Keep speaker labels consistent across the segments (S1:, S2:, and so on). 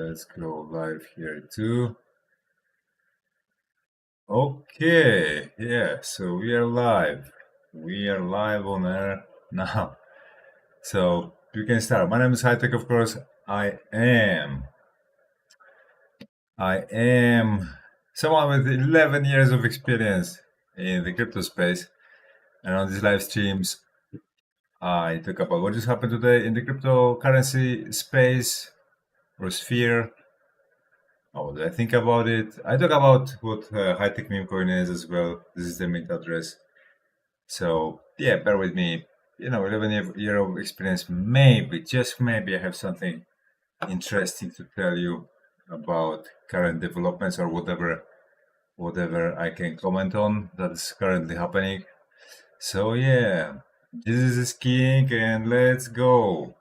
S1: Let's go live here too. Okay, yeah, so we are live. We are live on air now. So you can start. My name is Hightech, of course. I am someone with 11 years of experience in the crypto space. And on these live streams, I talk about what just happened today in the cryptocurrency space or sphere. What do I think about it? I talk about what high-tech meme coin is as well. This is the mint address. So yeah, bear with me. 11 year of experience. Maybe, just maybe, I have something interesting to tell you about current developments or whatever I can comment on that is currently happening. So yeah, this is skiing and let's go.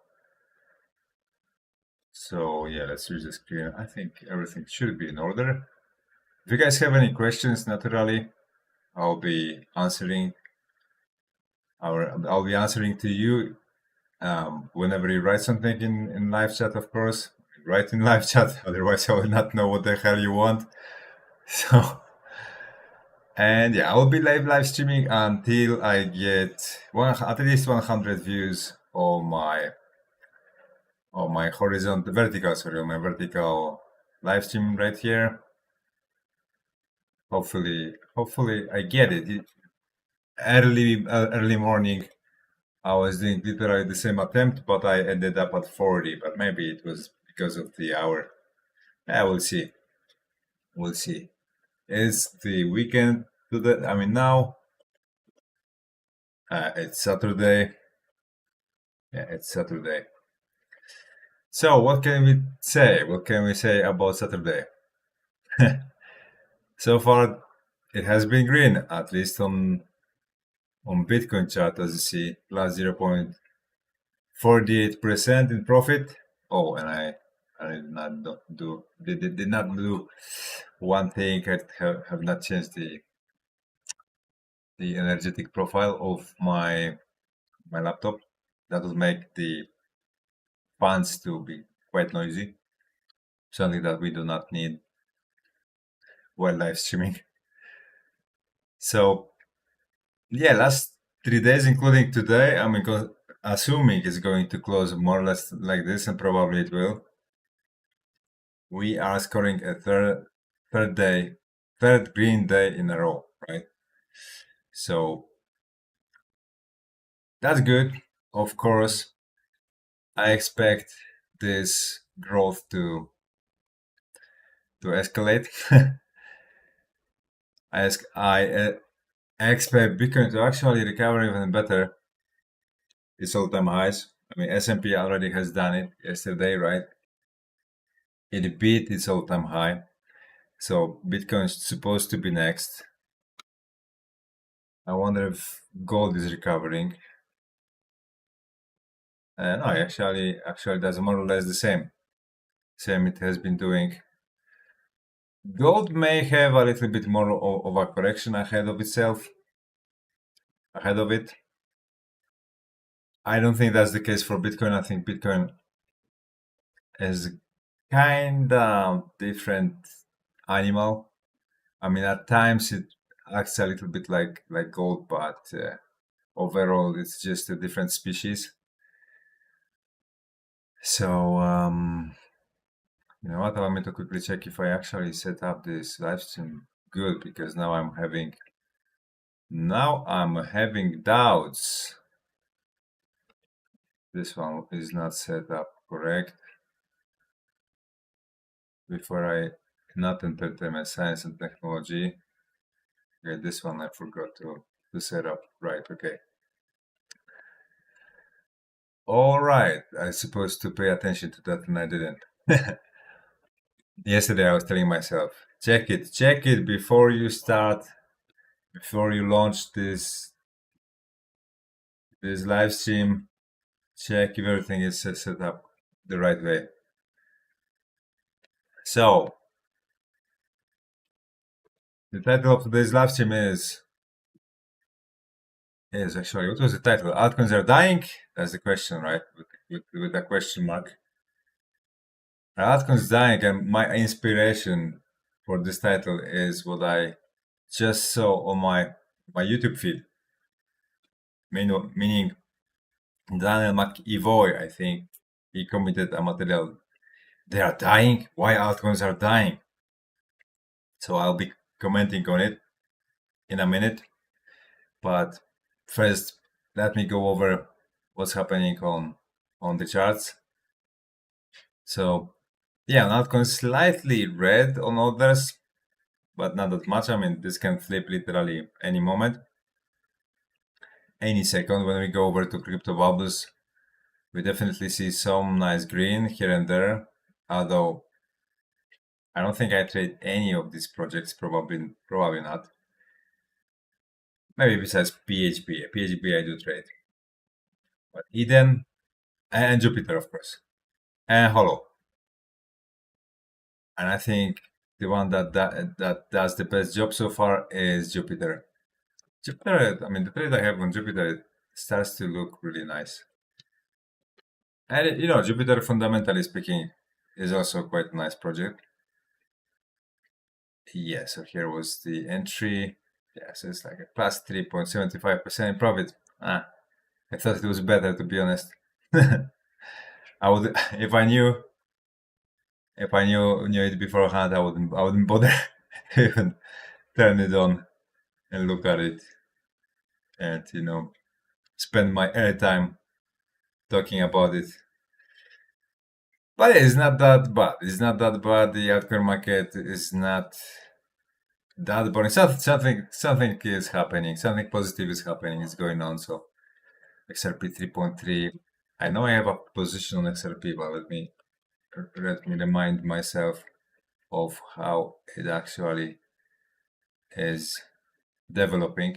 S1: So yeah, let's use the screen. I think everything should be in order. If you guys have any questions, naturally, I'll be answering. I'll be answering to you whenever you write something in live chat. Of course, write in live chat. Otherwise, I will not know what the hell you want. So, and yeah, I will be live streaming until I get at least 100 views on my vertical live stream right here. Hopefully I get it. Early morning, I was doing literally the same attempt, but I ended up at 40. But maybe it was because of the hour. Yeah, we'll see. We'll see. It's the weekend. Now it's Saturday. Yeah, it's Saturday. So what can we say? What can we say about Saturday? So far, it has been green, at least on Bitcoin chart, as you see, plus 0.48% in profit. Oh, and I did not did not do one thing. I have not changed the energetic profile of my laptop. That will make the fans to be quite noisy. Something that we do not need while live streaming. So yeah, last 3 days, including today, assuming it's going to close more or less like this, and probably it will. We are scoring a third green day in a row, right? So that's good. Of course, I expect this growth to escalate. I expect Bitcoin to actually recover even better its all-time highs. S&P already has done it yesterday, right? It beat its all-time high. So Bitcoin is supposed to be next. I wonder if gold is recovering. No, actually that's more or less the same. Same it has been doing. Gold may have a little bit more of a correction ahead of it. I don't think that's the case for Bitcoin. I think Bitcoin is kind of different animal. At times it acts a little bit like gold, but overall it's just a different species. So you know what? Allow me to quickly check if I actually set up this live stream good, because now I'm having doubts. This one is not set up correct. Before I not entertainment, science and technology. Okay, this one I forgot to set up right. Okay. All right. I supposed to pay attention to that and I didn't. Yesterday I was telling myself, check it before you start, before you launch this live stream. Check if everything is set up the right way. So the title of today's live stream is actually, what was the title? Altcoins are dying? That's the question, right? With a question mark. Altcoins dying, and my inspiration for this title is what I just saw on my YouTube feed. Meaning Daniel McEvoy, I think, he commented a material. They are dying. Why altcoins are dying? So I'll be commenting on it in a minute. But first, let me go over what's happening on the charts. So yeah, altcoins slightly red on others, but not that much. I mean, this can flip literally any moment, any second. When we go over to crypto bubbles, we definitely see some nice green here and there, although I don't think I trade any of these projects, probably not. Maybe besides PHP. PHP I do trade. But Eden and Jupiter, of course. And Hollow. And I think the one that does the best job so far is Jupiter. Jupiter, I mean, the trade I have on Jupiter, it starts to look really nice. And, Jupiter, fundamentally speaking, is also quite a nice project. Yeah, so here was the entry. Yeah, so it's like a plus 3.75% profit. I thought it was better, to be honest. I would, if I knew it beforehand, I wouldn't bother even turn it on and look at it and spend my airtime talking about it. But it's not that bad. It's not that bad. The altcoin market is not that boring. Something is happening. Something positive is happening. It's going on. So XRP 3.3. I know I have a position on XRP, but let me remind myself of how it actually is developing.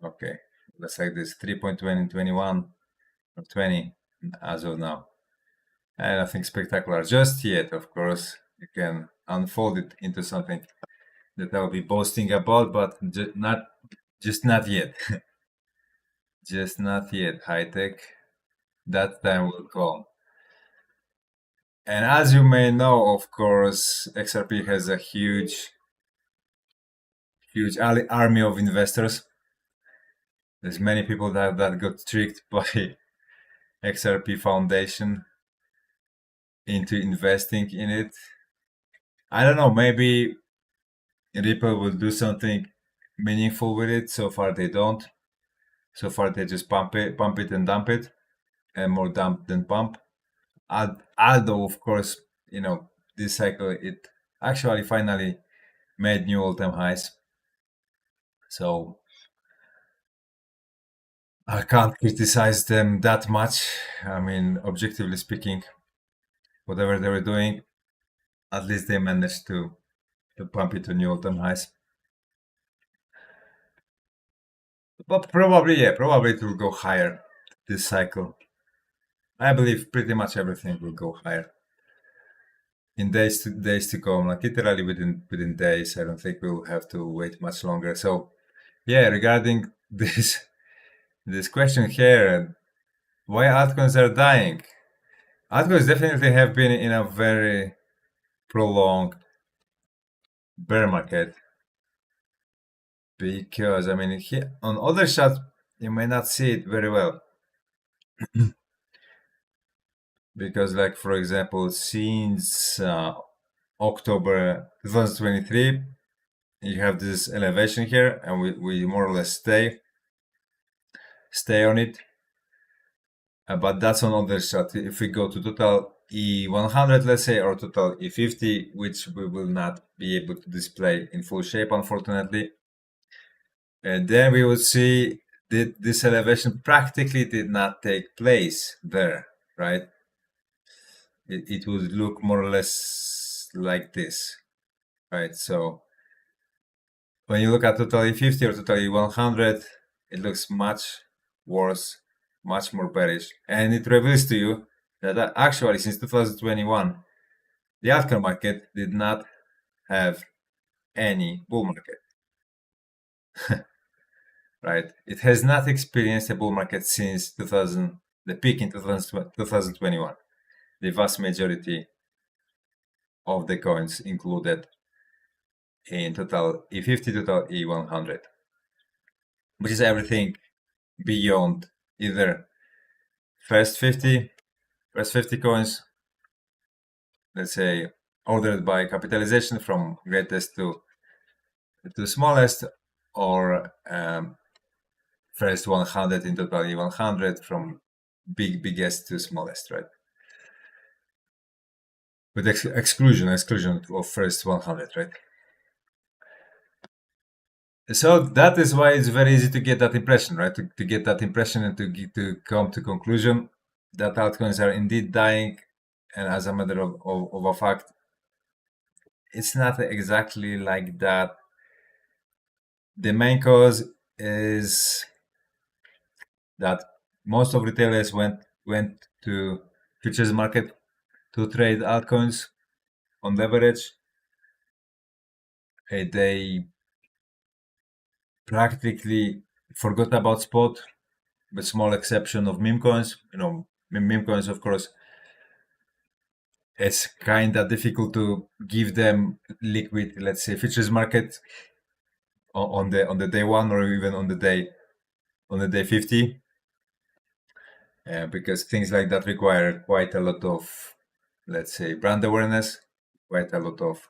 S1: Okay. Looks like this 3.20, 21 or 20 as of now. And nothing spectacular just yet. Of course, you can unfold it into something that I'll be boasting about, but just not yet. Just not yet. High tech. That time will come. And as you may know, of course, XRP has a huge army of investors. There's many people that got tricked by XRP Foundation into investing in it. I don't know, maybe Ripple will do something meaningful with it. So far they don't. So far they just pump it and dump it, and more dump than pump. Although of course, this cycle it actually finally made new all-time highs. So I can't criticize them that much. I mean, objectively speaking, whatever they were doing, at least they managed to pump it to new all-time highs. But probably it will go higher this cycle. I believe pretty much everything will go higher in days to come. Like literally within days. I don't think we'll have to wait much longer. So yeah, regarding this question here, why altcoins are dying? Altcoins definitely have been in a very prolonged bear market, because I mean here, on other shots you may not see it very well. Because like for example, since October 2023, you have this elevation here, and we more or less stay on it. But that's on other shot. If we go to total E100, let's say, or total E50, which we will not be able to display in full shape, unfortunately, and then we would see that this elevation practically did not take place there, right? It would look more or less like this, right? So when you look at total E50 or total E100, it looks much worse, much more bearish, and it reveals to you that actually since 2021, the altcoin market did not have any bull market. Right? It has not experienced a bull market since the peak in 2021. The vast majority of the coins included in total E50, total E100, which is everything beyond either first 50 coins, let's say ordered by capitalization from greatest to smallest, or first 100 in total E100 from biggest to smallest, right? With exclusion of first 100, right? So that is why it's very easy to get that impression, right? To get that impression and to come to conclusion that altcoins are indeed dying. And as a matter of a fact, it's not exactly like that. The main cause is that most of retailers went to futures market to trade altcoins on leverage. They practically forgot about spot, with small exception of meme coins. Meme coins, of course, it's kind of difficult to give them liquid, let's say, futures market on the day one, or even on the day 50, because things like that require quite a lot of, let's say, brand awareness, quite a lot of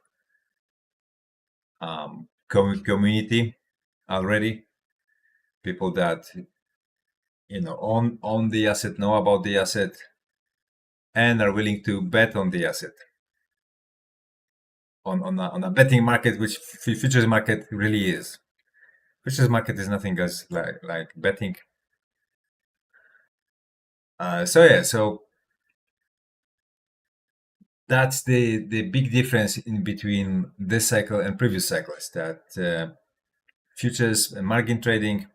S1: community already, people that own the asset, know about the asset, and are willing to bet on the asset, on a betting market, which futures market really is. Futures market is nothing else like betting. So that's the big difference in between this cycle and previous cycles, that futures and margin trading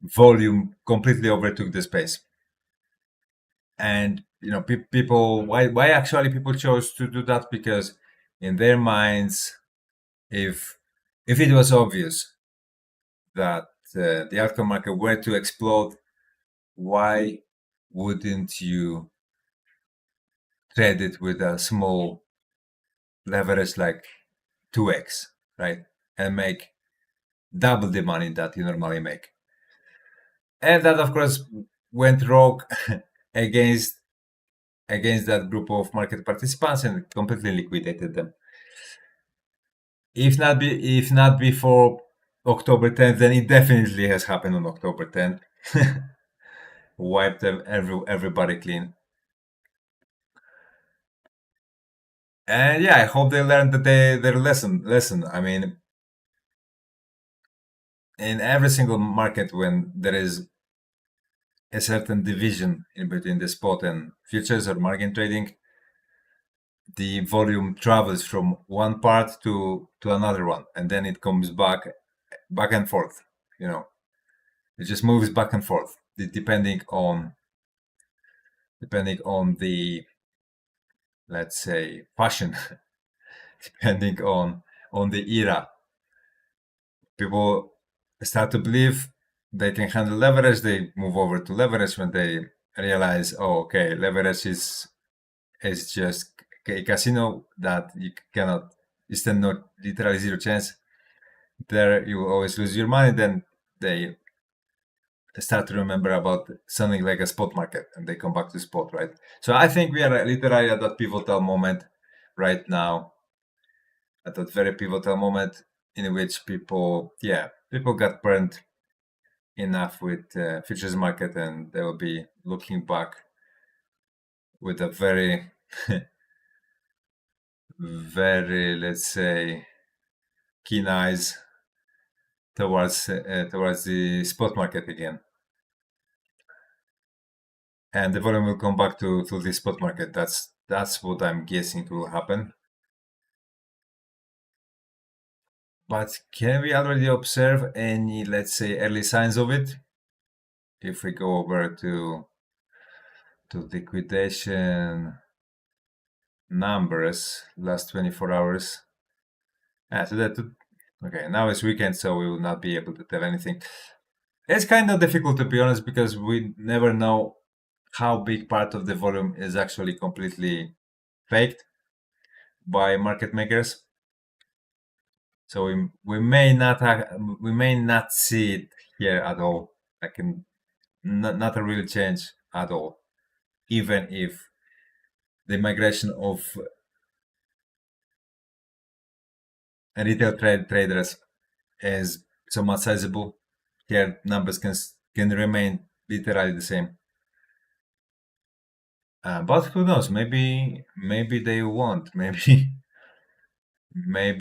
S1: volume completely overtook the space. And people, why actually people chose to do that? Because in their minds, if it was obvious that the altcoin market were to explode, why wouldn't you trade it with a small leverage like 2x, right? And make double the money that you normally make. And that, of course, went rogue against that group of market participants and completely liquidated them. If not before October 10th, then it definitely has happened on October 10th. Wiped everybody clean. And yeah, I hope they learned their lesson. I mean, in every single market, when there is a certain division in between the spot and futures or margin trading, the volume travels from one part to another one, and then it comes back and forth. It just moves back and forth, depending on the, let's say, fashion, depending on the era. People start to believe they can handle leverage, they move over to leverage. When they realize, oh, okay, leverage is just a casino that you stand not literally zero chance. There you will always lose your money. Then they start to remember about something like a spot market, and they come back to spot, right? So I think we are literally at that pivotal moment right now, at that very pivotal moment in which people got burned enough with futures market, and they will be looking back with a very very, let's say, keen eyes towards the spot market again, and the volume will come back to the spot market. That's what I'm guessing will happen. But can we already observe any, let's say, early signs of it? If we go over to liquidation numbers last 24 hours. Okay, now it's weekend, so we will not be able to tell anything. It's kind of difficult, to be honest, because we never know how big part of the volume is actually completely faked. by market makers. So we may not see it here at all. Like not a real change at all, even if the migration of retail traders is somewhat sizable. Here numbers can remain literally the same. But who knows? Maybe they won't. Maybe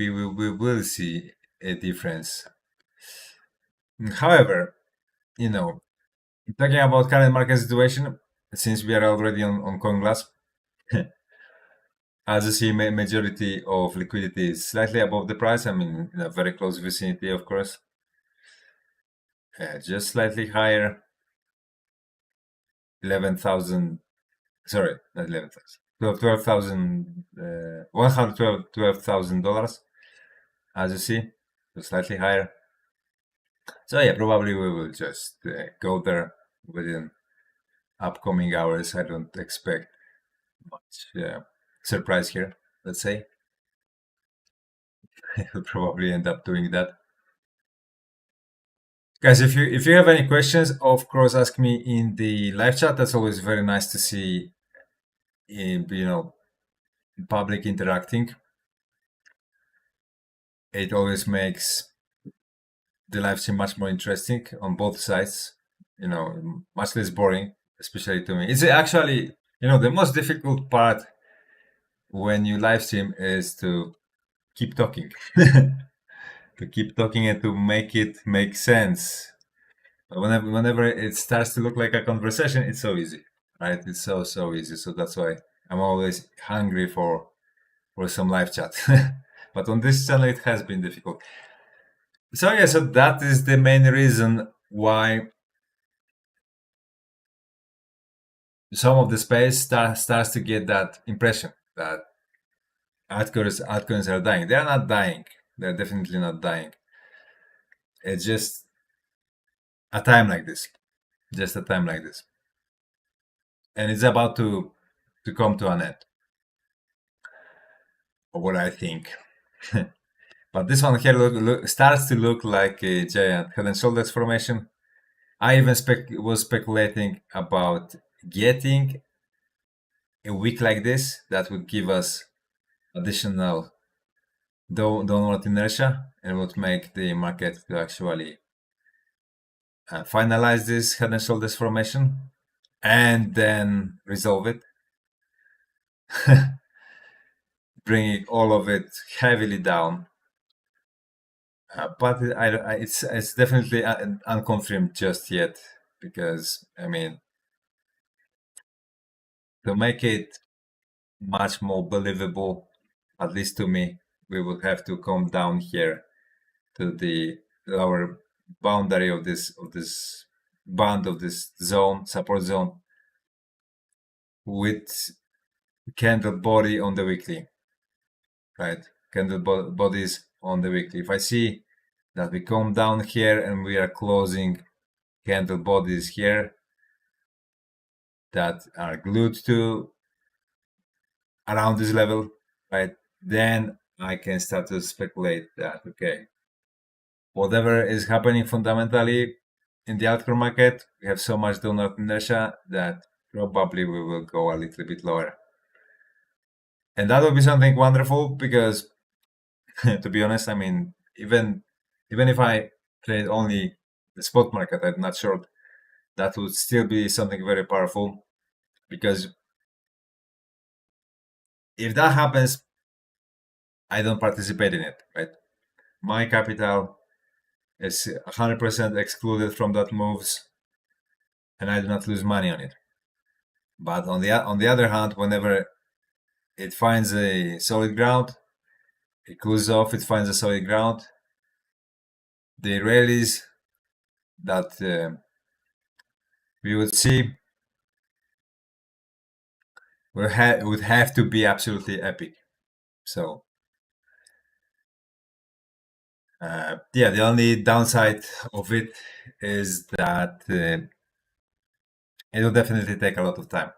S1: we will see a difference. However, you know, talking about current market situation, since we are already on CoinGlass, as you see, majority of liquidity is slightly above the price. I mean, in a very close vicinity, of course. Just slightly higher, 11,000. Sorry, not 11,000. $112,000, as you see, so slightly higher. So yeah, probably we will just go there within upcoming hours. I don't expect much surprise here, let's say. We'll probably end up doing that. Guys, if you have any questions, of course, ask me in the live chat. That's always very nice to see, public interacting. It always makes the live stream much more interesting on both sides. Much less boring, especially to me. It's actually, the most difficult part when you live stream is to keep talking, to keep talking and to make it make sense. But whenever it starts to look like a conversation, it's so easy, right? It's so easy. So that's why I'm always hungry for some live chat. But on this channel, it has been difficult. So yeah, so that is the main reason why some of the space starts to get that impression that altcoins are dying. They are not dying. They're definitely not dying. It's just a time like this. Just a time like this. And it's about to come to an end. Or what I think. But this one here starts to look like a giant head and shoulders formation. I even was speculating about getting a week like this that would give us additional downward inertia and would make the market to actually finalize this head and shoulders formation and then resolve it, bringing all of it heavily down. But it's definitely unconfirmed just yet, because I mean, to make it much more believable, at least to me, we would have to come down here to the lower boundary of this band of this support zone, with candle body on the weekly, right? Candle bodies on the weekly. If I see that we come down here and we are closing candle bodies here that are glued to around this level, right? Then I can start to speculate that, okay, whatever is happening fundamentally in the altcoin market, we have so much downward inertia that probably we will go a little bit lower. And that would be something wonderful, because to be honest, I mean, even if I trade only the spot market, I'm not short, that would still be something very powerful, because if that happens, I don't participate in it, right? My capital is 100% excluded from that moves, and I do not lose money on it. But on the other hand, whenever it finds a solid ground, it cools off, it finds a solid ground, the rallies that we would see would have to be absolutely epic. So yeah, the only downside of it is that it will definitely take a lot of time.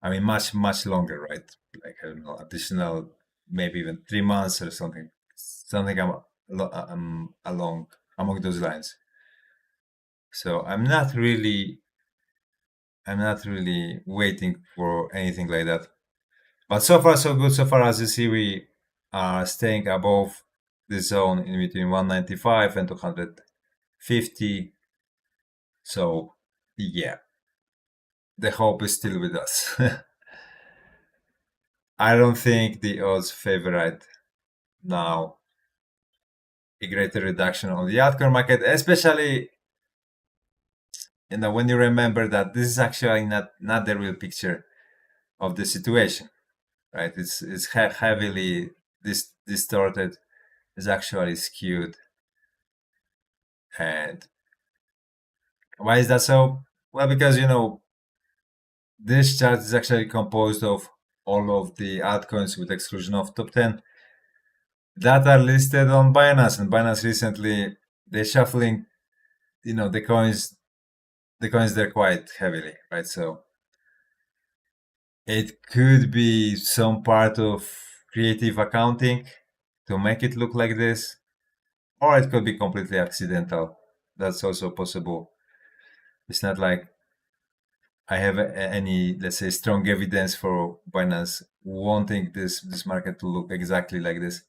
S1: I mean, much longer, right? Like, I don't know, additional maybe even 3 months or something along among those lines. So I'm not really waiting for anything like that. But so far so good. So far as you see, we are staying above the zone in between 195 and 250. So yeah, the hope is still with us. I don't think the odds favor right now a greater reduction on the altcoin market, especially when you remember that this is actually not the real picture of the situation, right? It's heavily distorted, it's actually skewed. And why is that so? Well, because this chart is actually composed of all of the altcoins with exclusion of top 10 that are listed on Binance, and Binance recently they're shuffling the coins there quite heavily, right? So it could be some part of creative accounting to make it look like this, or it could be completely accidental. That's also possible. It's not like I have any, let's say, strong evidence for Binance wanting this market to look exactly like this.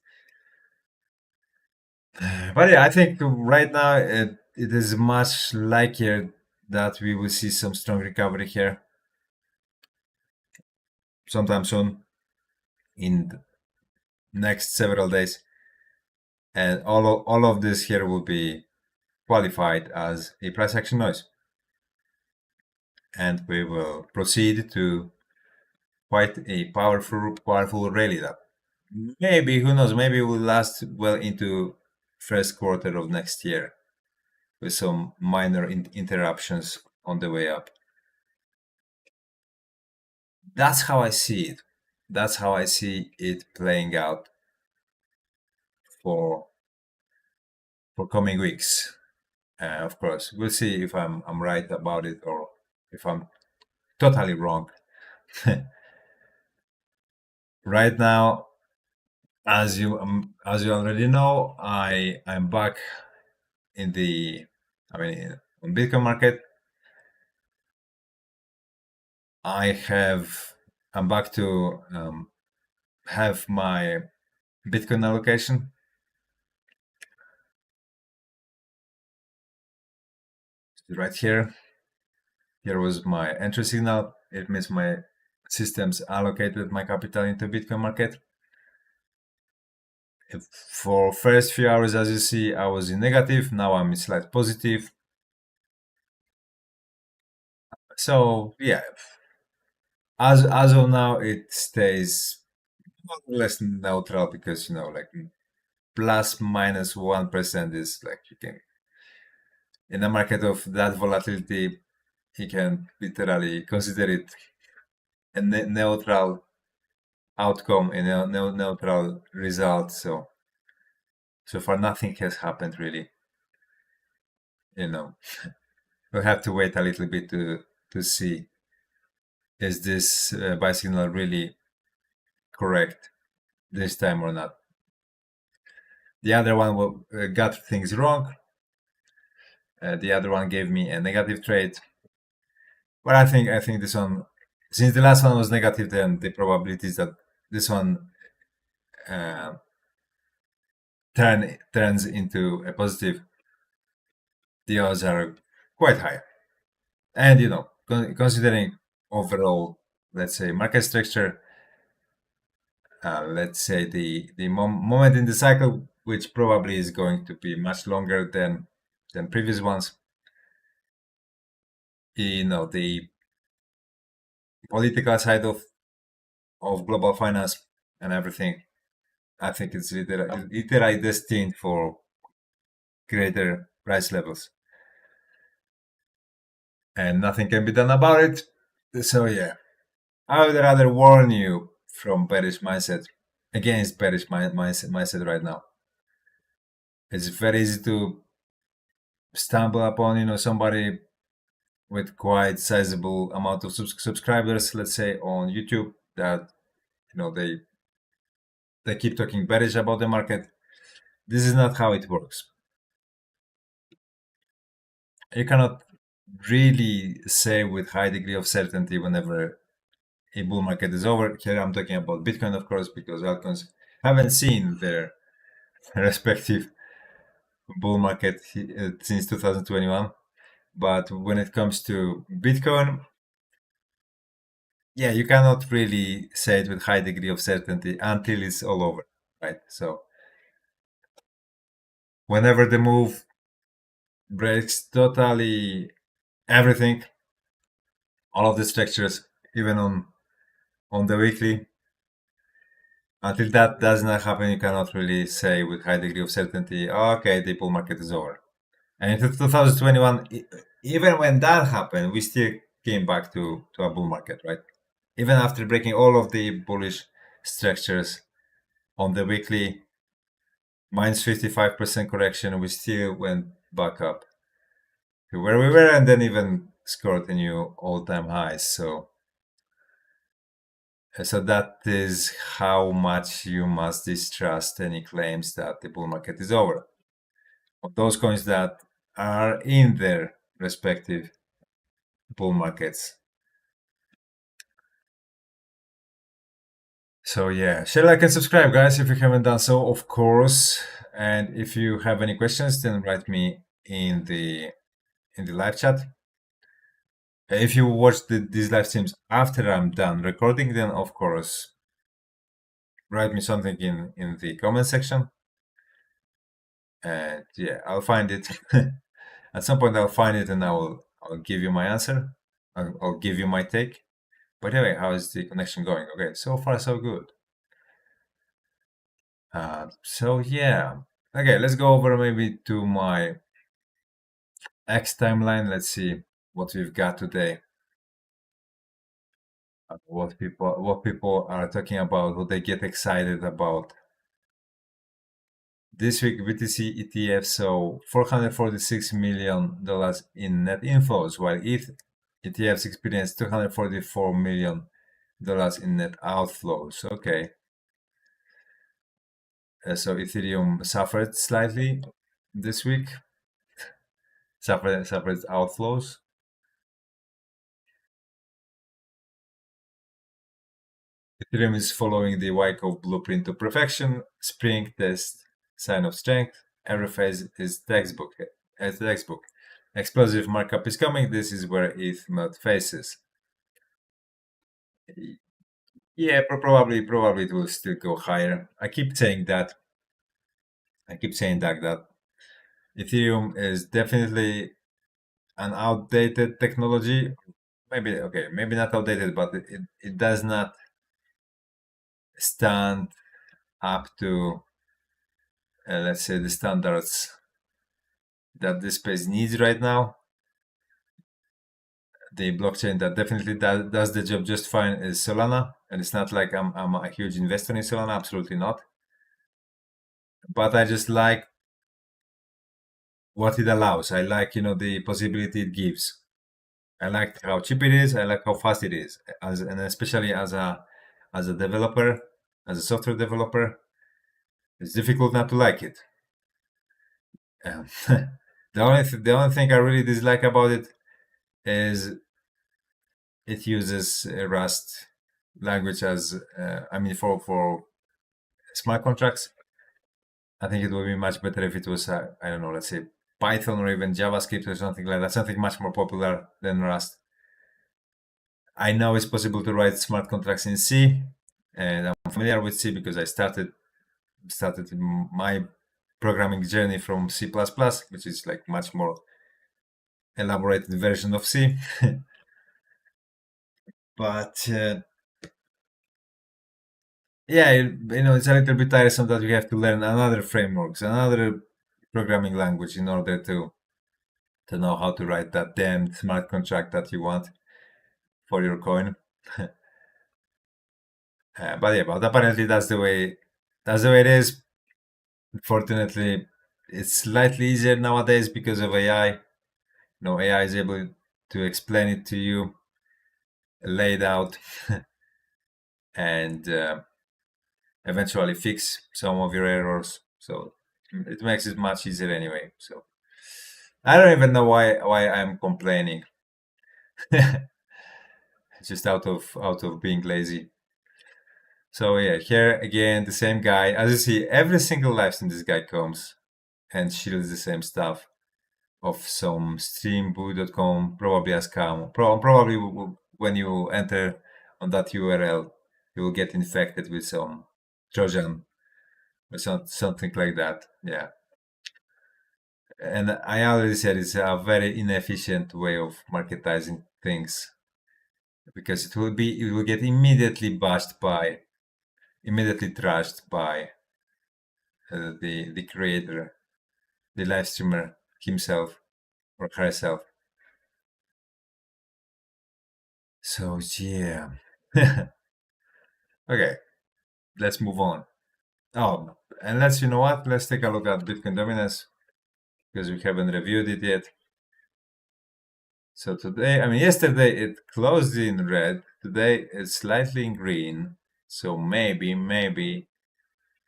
S1: But yeah, I think right now it is much likelier that we will see some strong recovery here sometime soon in the next several days, and all of this here will be qualified as a price action noise, and we will proceed to quite a powerful rally that maybe, who knows, maybe will last well into first quarter of next year with some minor interruptions on the way up. That's how I see it. That's how I see it playing out for coming weeks. Of course, we'll see if I'm right about it or if I'm totally wrong. Right now, as you already know, I'm back in the on Bitcoin market. I'm back to have my Bitcoin allocation right here. Here was my entry signal. It means my systems allocated my capital into Bitcoin market. For first few hours, as you see, I was in negative. Now I'm in slight positive. So yeah, as of now, it stays more or less neutral because like plus minus 1% is like you can in a market of that volatility, you can literally consider it a neutral outcome and a neutral result. So far nothing has happened really. We'll have to wait a little bit to see is this buy signal really correct this time or not. The other one got things wrong. The other one gave me a negative trade. But I think this one, since the last one was negative, then the probabilities that this one uh, turns into a positive, the odds are quite high. And considering overall, let's say, market structure, let's say the moment in the cycle, which probably is going to be much longer than previous ones. The political side of global finance and everything, I think it's literally destined for greater price levels, and nothing can be done about it. So yeah, I would rather warn you from bearish mindset against bearish mindset right now. It's very easy to stumble upon somebody with quite sizable amount of subscribers, let's say on YouTube, that they they keep talking bearish about the market. This is not how it works. You cannot really say with high degree of certainty whenever a bull market is over. Here I'm talking about Bitcoin, of course, because altcoins haven't seen their respective bull market since 2021. But when it comes to Bitcoin, yeah, you cannot really say it with high degree of certainty until it's all over, right? So whenever the move breaks totally everything, all of the structures, even on the weekly, until that does not happen, you cannot really say with high degree of certainty, okay, the bull market is over. And in 2021, even when that happened, we still came back to a bull market, right? Even after breaking all of the bullish structures on the weekly, minus 55% correction, we still went back up to where we were and then even scored a new all-time highs. So that is how much you must distrust any claims that the bull market is over. Of those coins that are in their respective bull markets. So yeah, share, like, and subscribe, guys, if you haven't done so, of course. And if you have any questions, then write me in the live chat. If you watch these live streams after I'm done recording, then of course write me something in the comment section. And yeah, I'll find it. At some point I'll find it and I'll give you my answer. I'll give you my take. But anyway, how is the connection going? Okay, so far so good. So yeah, okay, let's go over maybe to my X timeline. Let's see what we've got today. What people are talking about, what they get excited about. This week, BTC ETF saw $446 million in net inflows, while ETH ETFs experienced $244 million in net outflows. Okay. So Ethereum suffered slightly this week, suffered outflows. Ethereum is following the Wyckoff blueprint to perfection. Spring test, sign of strength. Every phase is textbook. Explosive markup is coming. This is where ETH melt faces. Yeah, probably it will still go higher. I keep saying that that Ethereum is definitely an outdated technology. Maybe not outdated, but it does not stand up to let's say the standards that this space needs right now. The blockchain that definitely does the job just fine is Solana, and it's not like I'm a huge investor in Solana, absolutely not. But I just like what it allows. I like the possibility it gives. I like how cheap it is. I like how fast it is, and especially as a developer, as a software developer, it's difficult not to like it. Um, the only thing I really dislike about it is it uses Rust language as for smart contracts. I think it would be much better if it was I don't know, let's say Python or even JavaScript or something like that, something much more popular than Rust. I know it's possible to write smart contracts in C, and I'm familiar with C because I started my programming journey from C++, which is like much more elaborated version of C. But yeah, it's a little bit tiresome that you have to learn another frameworks, another programming language in order to know how to write that damn smart contract that you want for your coin. But apparently that's the way it is. Fortunately, it's slightly easier nowadays because of AI. AI is able to explain it to you laid out and eventually fix some of your errors. So it makes it much easier anyway. So I don't even know why I'm complaining. Just out of being lazy. So yeah, here again the same guy. As you see, every single live stream this guy comes and shields the same stuff of some streamboot.com, probably a scam. Probably when you enter on that URL, you will get infected with some Trojan or something like that. Yeah. And I already said it's a very inefficient way of marketizing things because it will get immediately immediately trashed by the creator, the live streamer himself or herself. So yeah. Okay, let's move on. Oh, and you know what? Let's take a look at Bitcoin dominance because we haven't reviewed it yet. So today, I mean, yesterday it closed in red. Today it's slightly in green. So maybe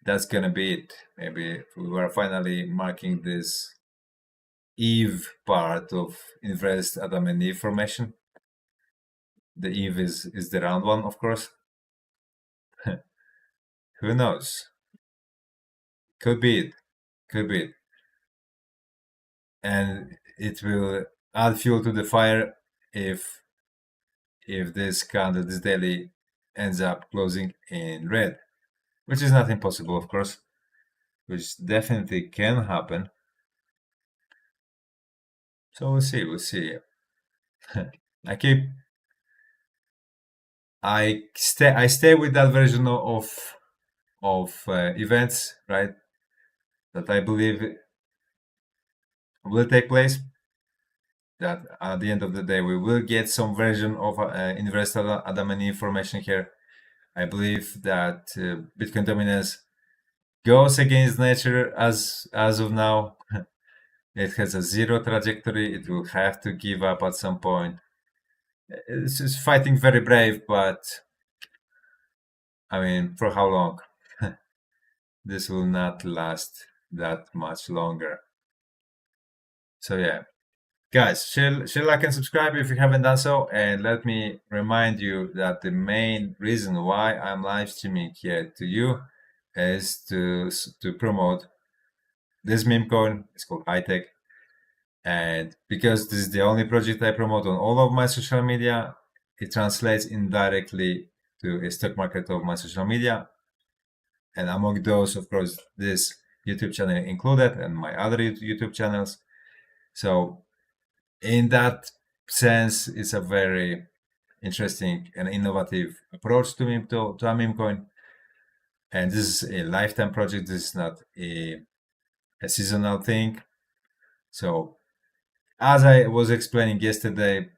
S1: that's gonna be it. Maybe we are finally marking this Eve part of invest Adam and Eve formation. The Eve is the round one, of course. Who knows? Could be it. Could be it. And it will add fuel to the fire if this candle, this daily, ends up closing in red, which is not impossible, of course, which definitely can happen. So we'll see. We'll see. I stay with that version of events, right? That I believe will take place. That at the end of the day, we will get some version of investor Adam and Eve formation here. I believe that Bitcoin dominance goes against nature as of now. It has a zero trajectory. It will have to give up at some point. It's just fighting very brave, but I mean, for how long? This will not last that much longer. So yeah, guys, share, like, and subscribe if you haven't done so. And let me remind you that the main reason why I'm live streaming here to you is to promote this meme coin. It's called Hightech. And because this is the only project I promote on all of my social media, it translates indirectly to a stock market of my social media. And among those, of course, this YouTube channel included and my other YouTube channels. So in that sense, it's a very interesting and innovative approach to a meme coin. And this is a lifetime project. This is not a seasonal thing. So as I was explaining yesterday,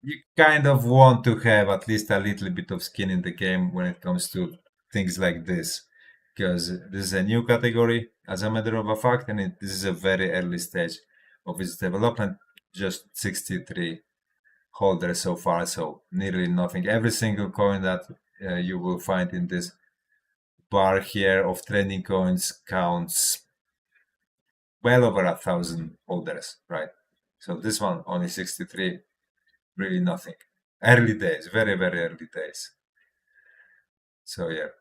S1: you kind of want to have at least a little bit of skin in the game when it comes to things like this, because this is a new category as a matter of a fact, and this is a very early stage of its development. Just 63 holders so far, so nearly nothing. Every single coin that you will find in this bar here of trending coins counts well over 1,000 holders, right? So this one only 63, really nothing. Early days, very early days. So yeah.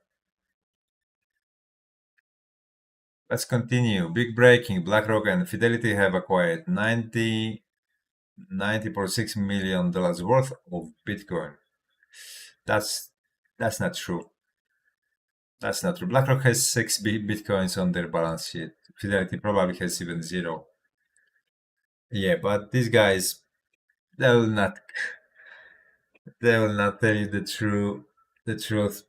S1: Let's continue. Big breaking. BlackRock and Fidelity have acquired 90.6 million dollars worth of Bitcoin. That's not true. That's not true. BlackRock has 6 Bitcoins on their balance sheet. Fidelity probably has even 0. Yeah, but these guys, they will not tell you the truth.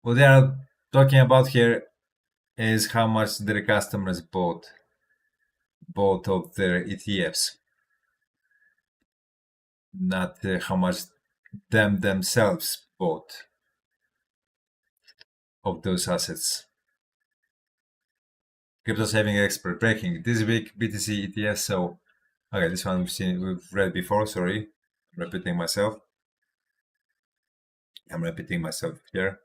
S1: What they are talking about here is how much their customers bought of their ETFs, not how much themselves bought of those assets. Crypto saving expert breaking this week BTC ETF. So okay, this one we've read before. Sorry, I'm repeating myself here.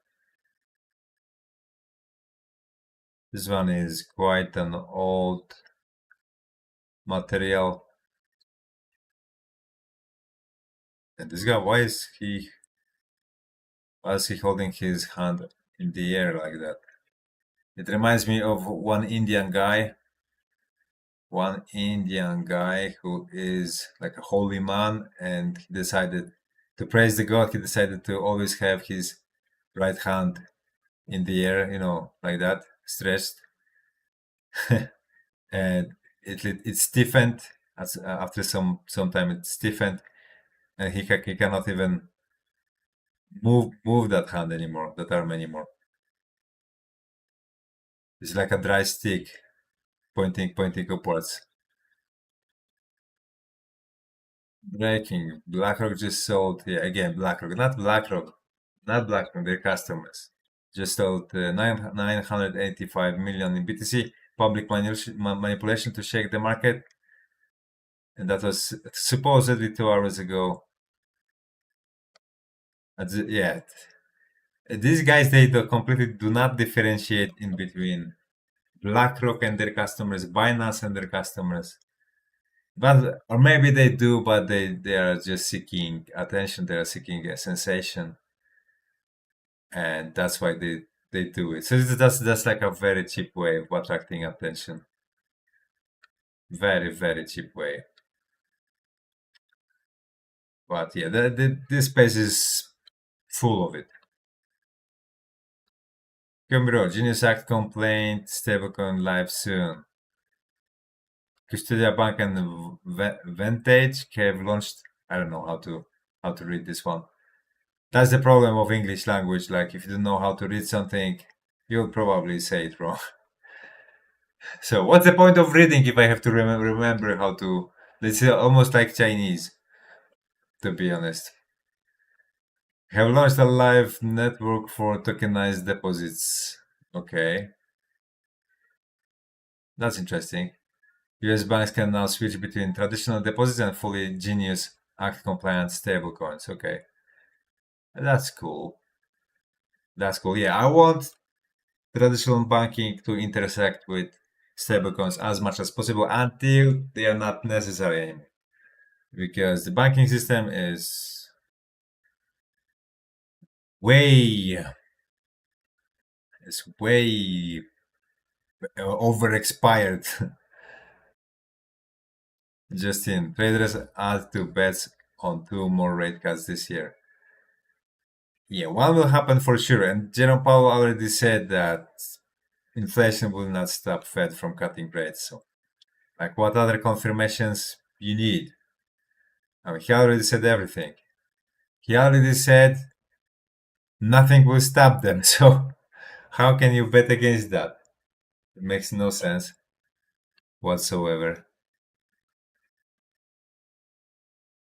S1: This one is quite an old material. And this guy, why is he holding his hand in the air like that? It reminds me of one Indian guy who is like a holy man, and he decided to praise the God. He decided to always have his right hand in the air, like that, stretched, and it stiffened. After some time, it stiffened, and he cannot even move that hand anymore, that arm anymore. It's like a dry stick pointing upwards. Breaking. BlackRock just sold, yeah, again, not BlackRock, their customers. Just sold 985 million in BTC, public manipulation to shake the market. And that was supposedly 2 hours ago. Yeah. These guys, they completely do not differentiate in between BlackRock and their customers, Binance and their customers. But or maybe they do, but they are just seeking attention. They are seeking a sensation, and that's why they do it. So that's like a very cheap way of attracting attention. Very very cheap way. But yeah, this space is full of it. Cambro, Genius Act complaint, stablecoin live soon. Custodia Bank and Vantage have launched. I don't know how to read this one. That's the problem of English language. Like if you don't know how to read something, you'll probably say it wrong. So what's the point of reading if I have to remember how to? It's almost like Chinese, to be honest. Have launched a live network for tokenized deposits. Okay, that's interesting. US banks can now switch between traditional deposits and fully Genius Act compliant stablecoins. Okay, that's cool. That's cool. Yeah, I want traditional banking to intersect with stablecoins as much as possible until they are not necessary anymore. Because the banking system is way over expired. Justin, traders add to bets on 2 more rate cuts this year. Yeah, one will happen for sure. And Jerome Powell already said that inflation will not stop Fed from cutting rates. So, like, what other confirmations you need? I mean, he already said everything. He already said nothing will stop them. So, how can you bet against that? It makes no sense whatsoever.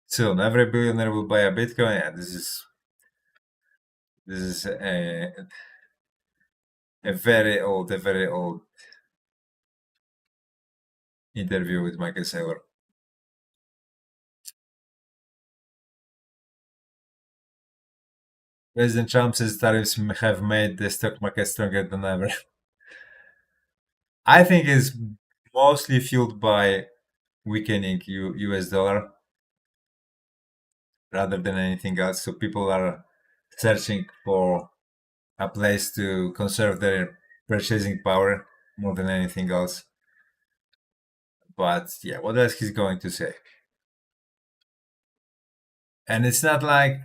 S1: Soon, every billionaire will buy a Bitcoin. Yeah, this is a very old interview with Michael Saylor. President Trump says tariffs have made the stock market stronger than ever. I think it's mostly fueled by weakening US dollar rather than anything else. So people are searching for a place to conserve their purchasing power more than anything else. But yeah, what else he's going to say? And it's not like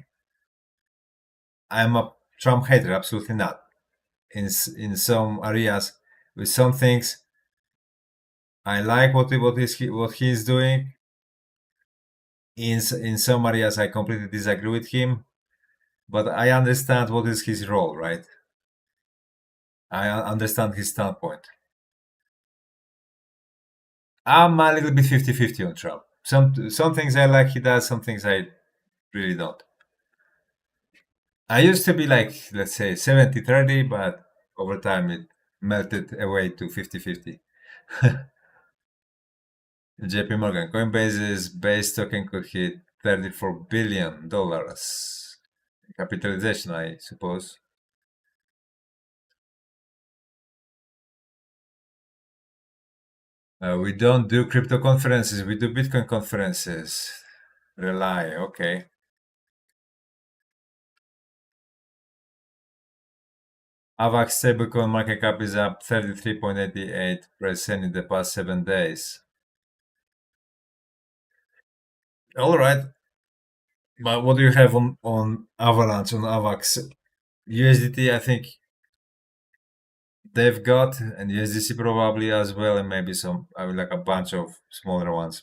S1: I'm a Trump hater, absolutely not. In some areas, with some things, I like what he's doing. In some areas, I completely disagree with him, but I understand what is his role, right? I understand his standpoint. I'm a little bit 50-50 on Trump. Some things I like he does, some things I really don't. I used to be like, let's say 70-30, but over time it melted away to 50-50. JP Morgan, Coinbase's base token could hit $34 billion capitalization, I suppose. We don't do crypto conferences. We do Bitcoin conferences. Rely. Okay. AVAX stablecoin market cap is up 33.88% in the past 7 days. All right. But what do you have on Avalanche, on AVAX? USDT, I think they've got, and USDC probably as well, and maybe some, I mean, like a bunch of smaller ones.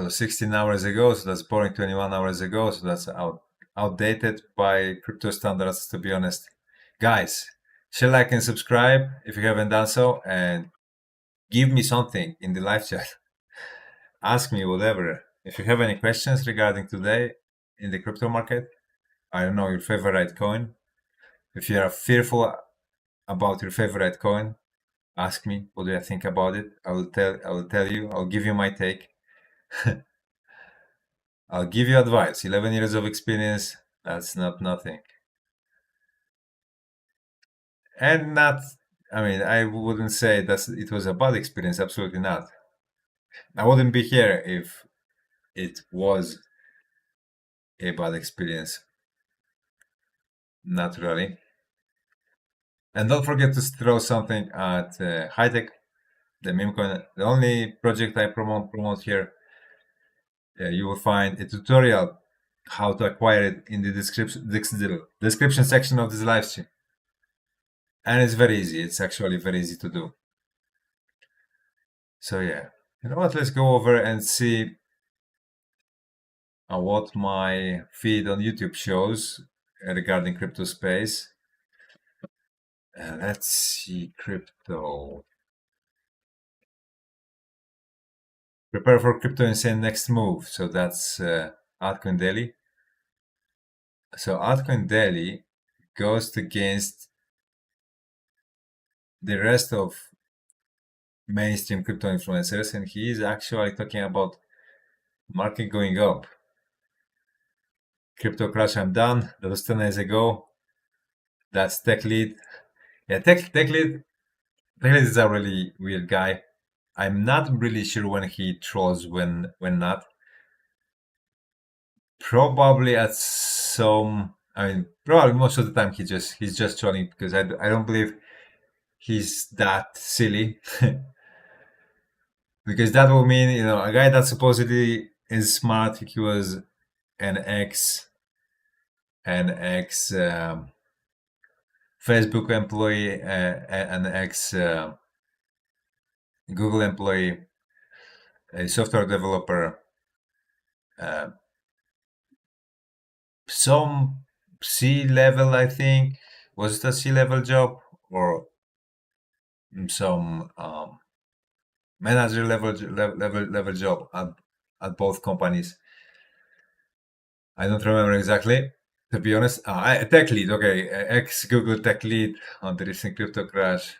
S1: 16 hours ago, so that's boring. 21 hours ago, so that's outdated by crypto standards, to be honest. Guys, share, like, and subscribe if you haven't done so, and give me something in the live chat. Ask me whatever. If you have any questions regarding today in the crypto market, I don't know, your favorite coin. If you are fearful about your favorite coin, ask me what do I think about it. I will tell you. I'll give you my take. I'll give you advice. 11 years of experience, that's not nothing. And not, I mean, I wouldn't say that it was a bad experience. Absolutely not. I wouldn't be here if it was a bad experience. Naturally. And don't forget to throw something at high tech, the meme coin. The only project I promote here. You will find a tutorial how to acquire it in the description section of this live stream. And it's very easy. It's actually very easy to do. So yeah, you know what? Let's go over and see what my feed on YouTube shows regarding crypto space. Let's see crypto. Prepare for crypto insane next move. So that's Altcoin Daily. So Altcoin Daily goes against the rest of mainstream crypto influencers, and he is actually talking about market going up. Crypto crash, I'm done. That was 10 days ago. That's Tech Lead. Yeah, Tech Lead is a really weird guy. I'm not really sure when he trolls, when not. Probably at some, I mean, probably most of the time he's just trolling, because I don't believe he's that silly. Because that will mean, you know, a guy that supposedly is smart, he was an ex Facebook employee, an ex Google employee, a software developer, uh, some C-level, I think. Was it a C-level job or some manager level job at both companies? I don't remember exactly, to be honest. Tech lead, okay, ex Google tech lead on the recent crypto crash.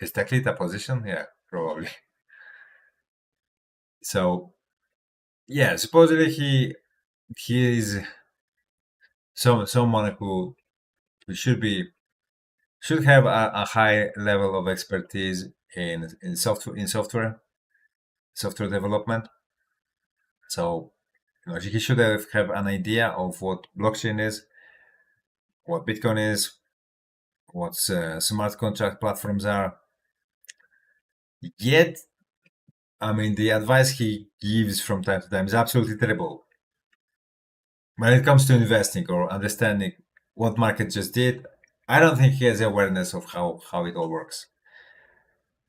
S1: Is tech lead a position? Yeah, probably. So yeah, supposedly he is someone who should have a high level of expertise in software development. So you know, he should have an idea of what blockchain is, what Bitcoin is, what smart contract platforms are. Yet, I mean, the advice he gives from time to time is absolutely terrible. When it comes to investing or understanding what market just did, I don't think he has awareness of how it all works.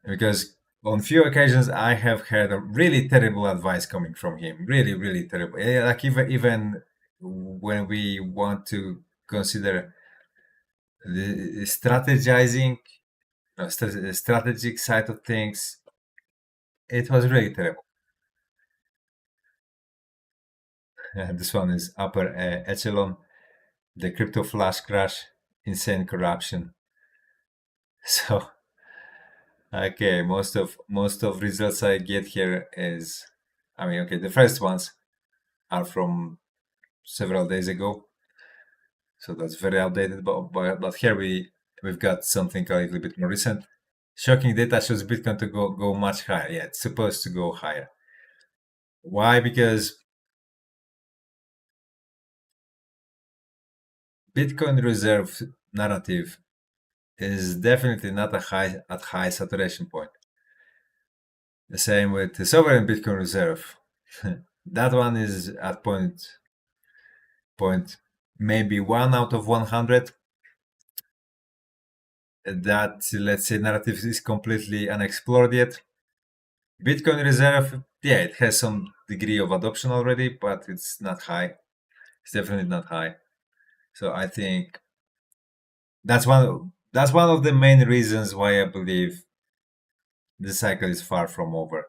S1: Because on few occasions I have heard a really terrible advice coming from him. Really, really terrible. Like even when we want to consider the strategizing, strategic side of things, it was really terrible. This one is upper echelon, the crypto flash crash, insane corruption. So okay, most of results I get here is, I mean, okay, the first ones are from several days ago, so that's very outdated. But here we've got something a little bit more recent. Shocking data shows Bitcoin to go much higher. Yeah, it's supposed to go higher. Why? Because Bitcoin reserve narrative is definitely not a high saturation point. The same with the sovereign Bitcoin reserve. That one is at point maybe 1 out of 100. That, let's say, narrative is completely unexplored yet. Bitcoin reserve, yeah, it has some degree of adoption already, but it's not high. It's definitely not high. So I think that's one of the main reasons why I believe the cycle is far from over.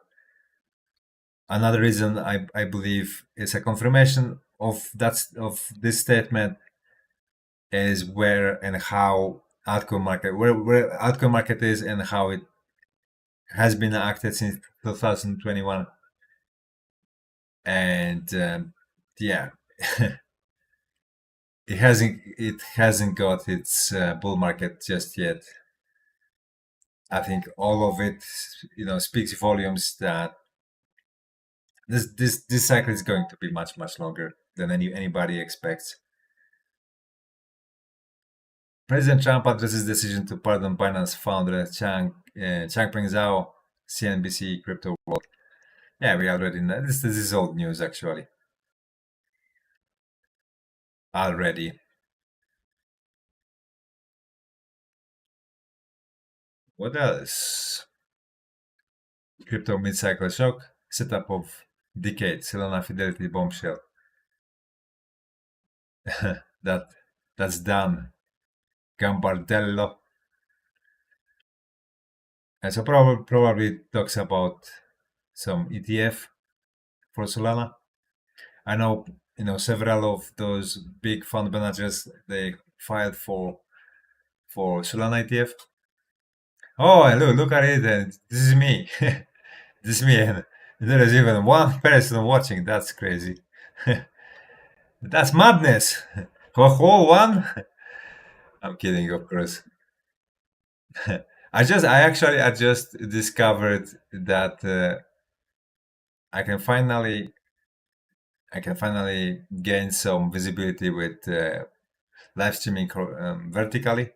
S1: Another reason I believe is a confirmation of this statement is where and how altcoin market where altcoin market is and how it has been acted since 2021. And yeah, it hasn't got its bull market just yet. I think all of it, speaks volumes that this cycle is going to be much longer than anybody expects. President Trump addresses decision to pardon Binance founder Changpeng Zhao, CNBC Crypto World. Yeah, we already know this. This is old news actually. Already. What else? Crypto mid-cycle shock. Setup of decade. Solana Fidelity bombshell. That's done. Gambardello. And so probably talks about some ETF for Solana. I know several of those big fund managers, they filed for Solana ETF. Oh, and look at it, and this is me. This is me, and there is even one person watching. That's crazy. That's madness. A whole one. I'm kidding, of course. I just discovered that I can finally gain some visibility with live streaming vertically.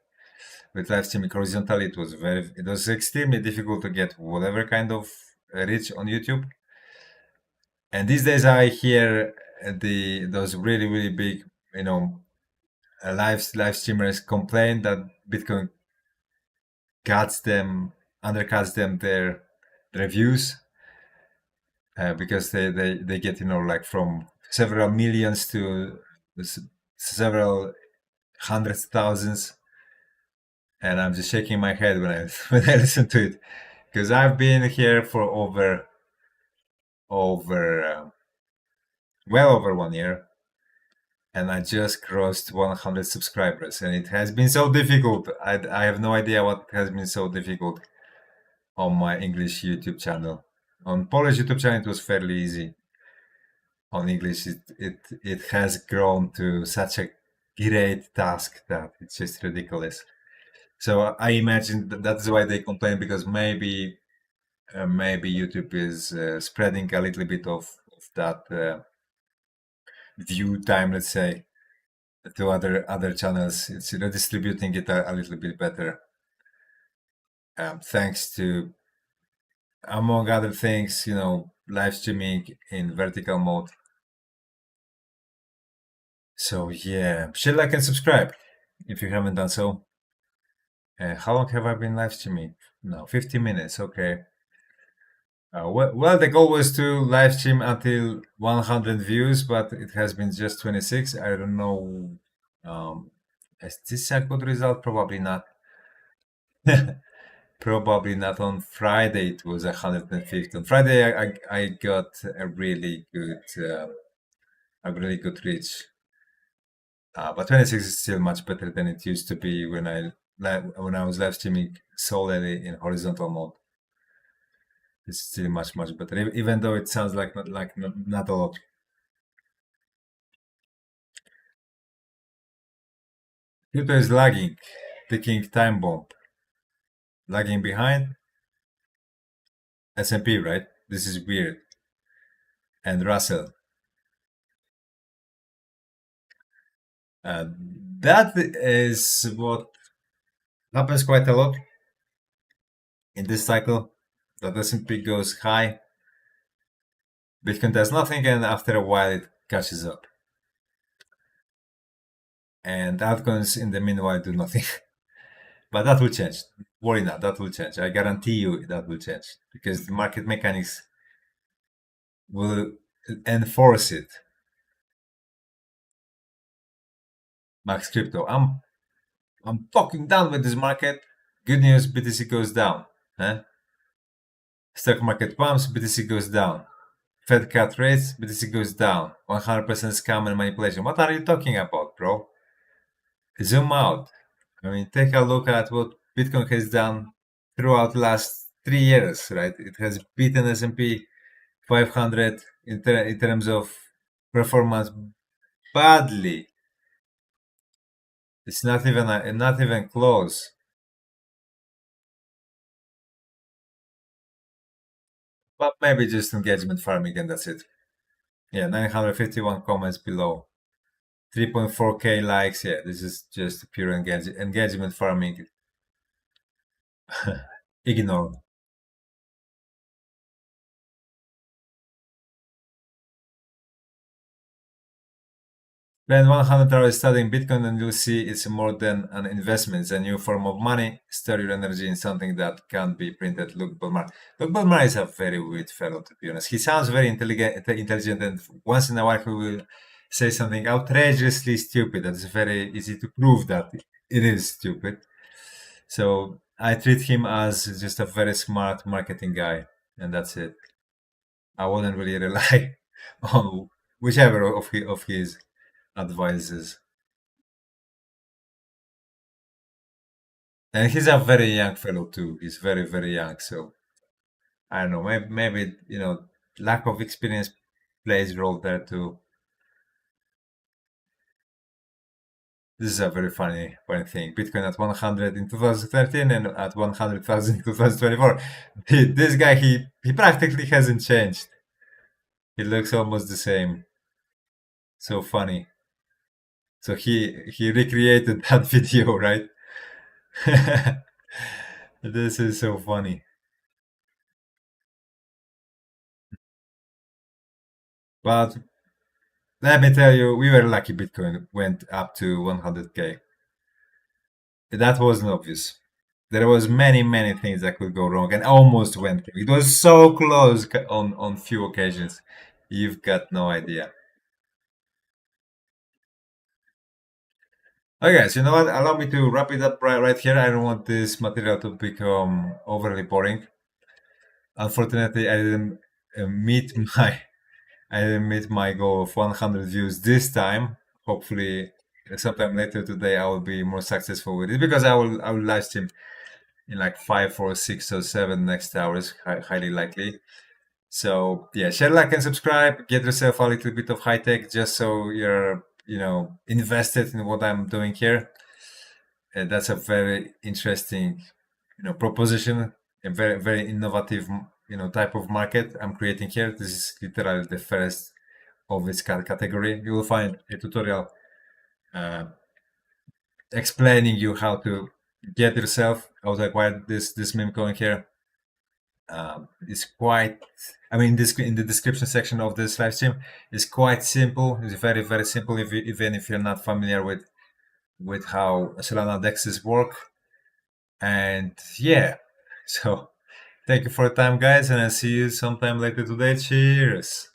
S1: With live streaming horizontally, it was extremely difficult to get whatever kind of reach on YouTube. And these days, I hear those really big, live streamers complain that Bitcoin undercuts them their views, because they get like from several millions to several hundreds of thousands. And I'm just shaking my head when I when I listen to it, because I've been here for over well over 1 year, and I just crossed 100 subscribers, and it has been so difficult. I have no idea what has been so difficult on my English YouTube channel. On Polish YouTube channel, it was fairly easy. On English, it has grown to such a great task that it's just ridiculous. So I imagine that's why they complain, because maybe YouTube is spreading a little bit of that view time, let's say, to other channels. It's redistributing it a little bit better, thanks to, among other things, live streaming in vertical mode. So yeah, share, like, and subscribe if you haven't done so. How long have I been live streaming? No, 50 minutes. Okay. Well, the goal was to live stream until 100 views, but it has been just 26. I don't know. Is this a good result? Probably not. Probably not. On Friday, it was 150. On Friday, I got a really good reach. But 26 is still much better than it used to be when I was live streaming solely in horizontal mode. It's still much better, even though it sounds like not a lot. Crypto is lagging. ticking time bomb. Lagging behind S&P, right? This is weird. And Russell. Uh, that is what happens quite a lot in this cycle. That S&P goes high, Bitcoin does nothing, and after a while it catches up. And altcoins in the meanwhile do nothing. But that will change. Worry not, that will change. I guarantee you that will change because the market mechanics will enforce it. Max Crypto, I'm fucking done with this market. Good news, BTC goes down. Huh? Stock market pumps, BTC goes down. Fed cut rates, BTC goes down. 100% scam and manipulation. What are you talking about, bro? Zoom out. I mean, take a look at what Bitcoin has done throughout the last 3 years, right? It has beaten S&P 500 in terms of performance badly. It's not even close. But maybe just engagement farming and that's it. Yeah, 951 comments below. 3.4k likes. Yeah, this is just pure engagement farming. Ignore. Spend 100 hours studying Bitcoin and you'll see it's more than an investment. It's a new form of money. Store your energy in something that can't be printed. Luke Belmar. Luke Belmar is a very weird fellow, to be honest. He sounds very intelligent, and once in a while he will say something outrageously stupid. That's very easy to prove that it is stupid. So I treat him as just a very smart marketing guy, and that's it. I wouldn't really rely on whichever of his advices. And he's a very young fellow too. He's very, very young. So I don't know. Maybe lack of experience plays a role there too. This is a very funny thing. Bitcoin at 100 in 2013 and at 100,000 in 2024. This guy, he practically hasn't changed. He looks almost the same. So funny. So he recreated that video, right? This is so funny. But let me tell you, we were lucky Bitcoin went up to 100k. That wasn't obvious. There was many things that could go wrong and almost went. It was so close on few occasions. You've got no idea. Okay, so you know what? Allow me to wrap it up right here. I don't want this material to become overly boring. Unfortunately, meet my I didn't meet my goal of 100 views this time. Hopefully, sometime later today I will be more successful with it because I will live stream in like 5 or 6 or 7 next hours, highly likely. So yeah, share, like, and subscribe. Get yourself a little bit of high tech, just so you're invested in what I'm doing here. And that's a very interesting proposition, a very innovative type of market I'm creating here. This is literally the first of its category. You will find a tutorial uh, explaining you how to get yourself out of acquire this meme coin here. It's quite, I mean, this in the description section of this live stream is quite simple. It's very simple even if you're not familiar with how Solana dexes work. And yeah, so thank you for your time, guys, and I'll see you sometime later today. Cheers.